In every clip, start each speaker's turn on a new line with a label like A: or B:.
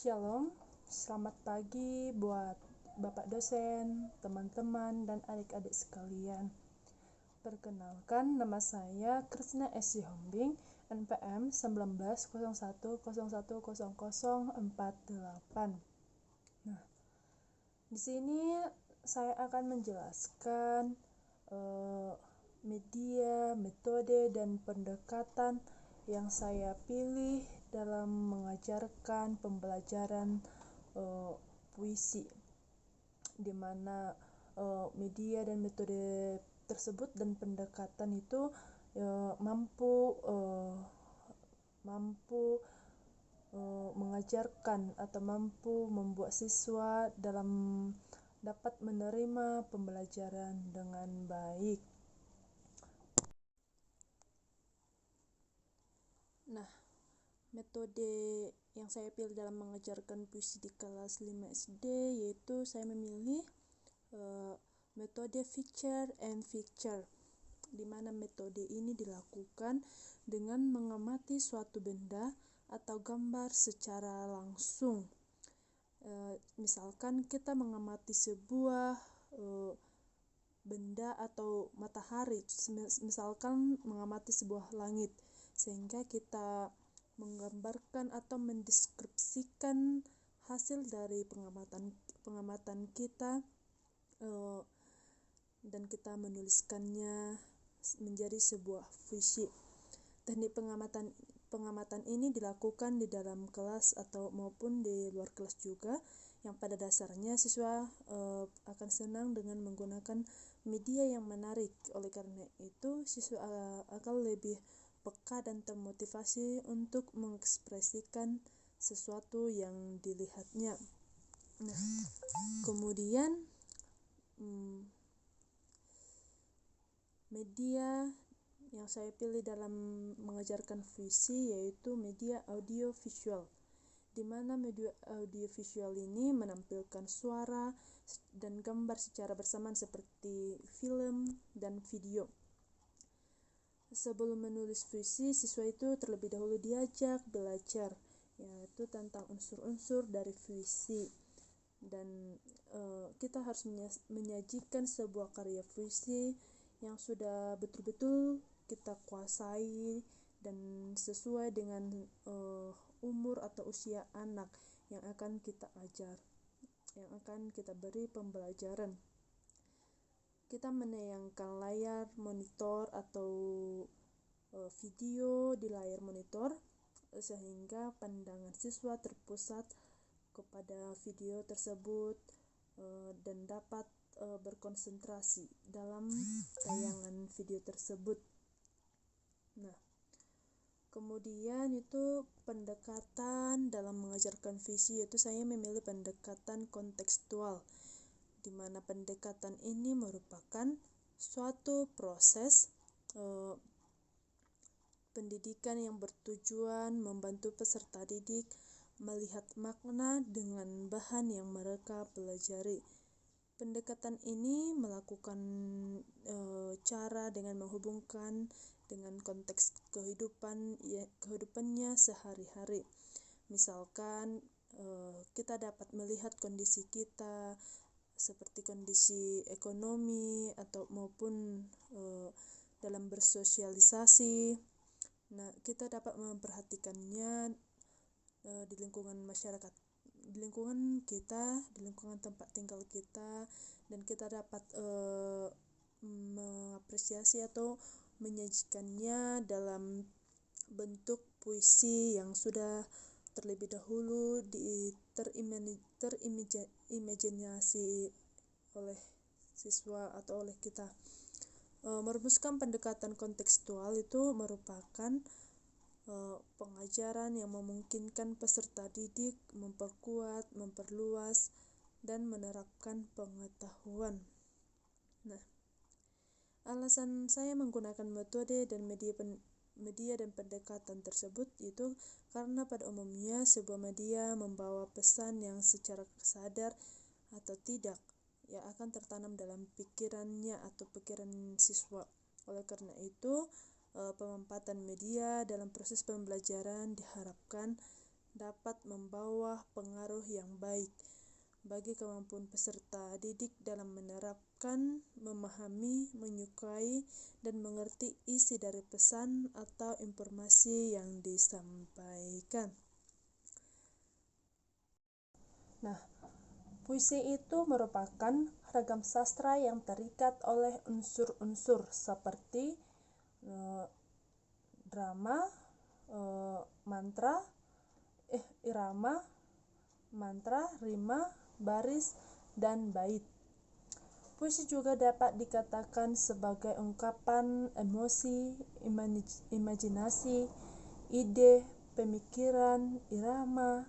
A: Shalom, selamat pagi buat Bapak dosen, teman-teman, dan adik-adik sekalian. Perkenalkan, nama saya Krisna S. Sihombing, NPM 1901010048. Nah, di sini saya akan menjelaskan media, metode, dan pendekatan yang saya pilih dalam mengajarkan pembelajaran puisi, di mana media dan metode tersebut dan pendekatan itu mampu mengajarkan atau mampu membuat siswa dapat menerima pembelajaran dengan baik. Nah, metode yang saya pilih dalam mengajarkan puisi di kelas 5 SD yaitu saya memilih metode feature and picture, di mana metode ini dilakukan dengan mengamati suatu benda atau gambar secara langsung. Misalkan kita mengamati sebuah benda atau matahari, misalkan mengamati sebuah langit, sehingga kita menggambarkan atau mendeskripsikan hasil dari pengamatan kita dan kita menuliskannya menjadi sebuah puisi. Teknik pengamatan ini dilakukan di dalam kelas atau maupun di luar kelas juga, yang pada dasarnya siswa akan senang dengan menggunakan media yang menarik. Oleh karena itu, siswa akan lebih peka dan termotivasi untuk mengekspresikan sesuatu yang dilihatnya. Nah, kemudian media yang saya pilih dalam mengajarkan puisi yaitu media audio-visual, di mana media audio-visual ini menampilkan suara dan gambar secara bersamaan seperti film dan video. Sebelum menulis puisi, siswa itu terlebih dahulu diajak belajar, yaitu tentang unsur-unsur dari puisi. Dan kita harus menyajikan sebuah karya puisi yang sudah betul-betul kita kuasai dan sesuai dengan umur atau usia anak yang akan kita ajar, yang akan kita beri pembelajaran. Kita menayangkan layar monitor atau video di layar monitor sehingga pandangan siswa terpusat kepada video tersebut dan dapat berkonsentrasi dalam tayangan video tersebut. Nah, kemudian itu pendekatan dalam mengajarkan puisi, yaitu saya memilih pendekatan kontekstual, di mana pendekatan ini merupakan suatu proses pendidikan yang bertujuan membantu peserta didik melihat makna dengan bahan yang mereka pelajari. Pendekatan ini melakukan cara dengan menghubungkan dengan konteks kehidupannya sehari-hari. Misalkan kita dapat melihat kondisi kita seperti kondisi ekonomi atau maupun dalam bersosialisasi. Nah, kita dapat memperhatikannya di lingkungan masyarakat, di lingkungan kita, di lingkungan tempat tinggal kita, dan kita dapat mengapresiasi atau menyajikannya dalam bentuk puisi yang sudah terlebih dahulu terimajinasi oleh siswa atau oleh kita. Merumuskan pendekatan kontekstual itu merupakan pengajaran yang memungkinkan peserta didik memperkuat, memperluas, dan menerapkan pengetahuan. Nah, alasan saya menggunakan metode dan media dan pendekatan tersebut itu karena pada umumnya sebuah media membawa pesan yang secara sadar atau tidak yang akan tertanam dalam pikirannya atau pikiran siswa. Oleh karena itu, pemanfaatan media dalam proses pembelajaran diharapkan dapat membawa pengaruh yang baik bagi kemampuan peserta didik dalam menerapkan, memahami, menyukai, dan mengerti isi dari pesan atau informasi yang disampaikan. Nah, puisi itu merupakan ragam sastra yang terikat oleh unsur-unsur seperti drama, irama, mantra, rima, baris, dan bait. Puisi juga dapat dikatakan sebagai ungkapan emosi, imajinasi, ide, pemikiran, irama,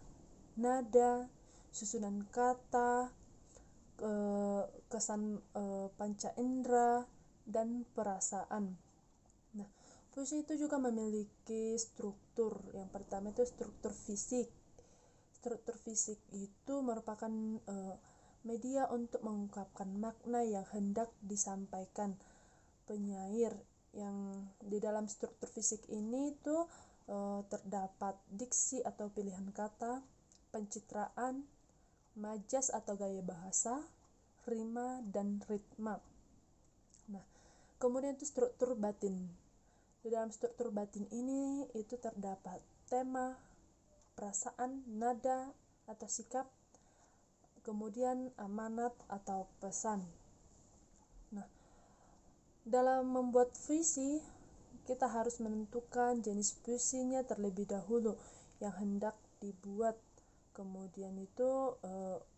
A: nada, susunan kata, kesan panca indera, dan perasaan. Nah, puisi itu juga memiliki struktur. Yang pertama itu struktur fisik. Struktur fisik itu merupakan media untuk mengungkapkan makna yang hendak disampaikan penyair. Yang di dalam struktur fisik ini itu terdapat diksi atau pilihan kata, pencitraan, majas atau gaya bahasa, rima, dan ritma. Nah, kemudian itu struktur batin. Di dalam struktur batin ini itu terdapat tema, perasaan, nada atau sikap, kemudian amanat atau pesan. Nah, dalam membuat puisi, kita harus menentukan jenis puisinya terlebih dahulu yang hendak dibuat. Kemudian itu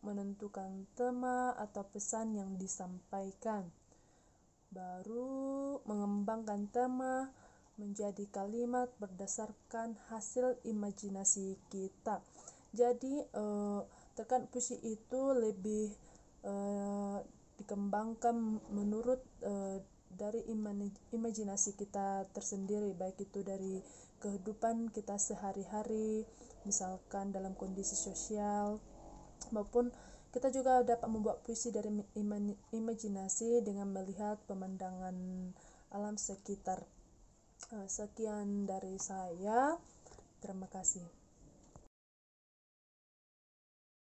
A: menentukan tema atau pesan yang disampaikan. Baru mengembangkan tema menjadi kalimat berdasarkan hasil imajinasi kita. Jadi tekan puisi itu lebih dikembangkan menurut dari imajinasi kita tersendiri, baik itu dari kehidupan kita sehari-hari, misalkan dalam kondisi sosial, maupun kita juga dapat membuat puisi dari imajinasi dengan melihat pemandangan alam sekitar. Sekian dari saya. Terima kasih.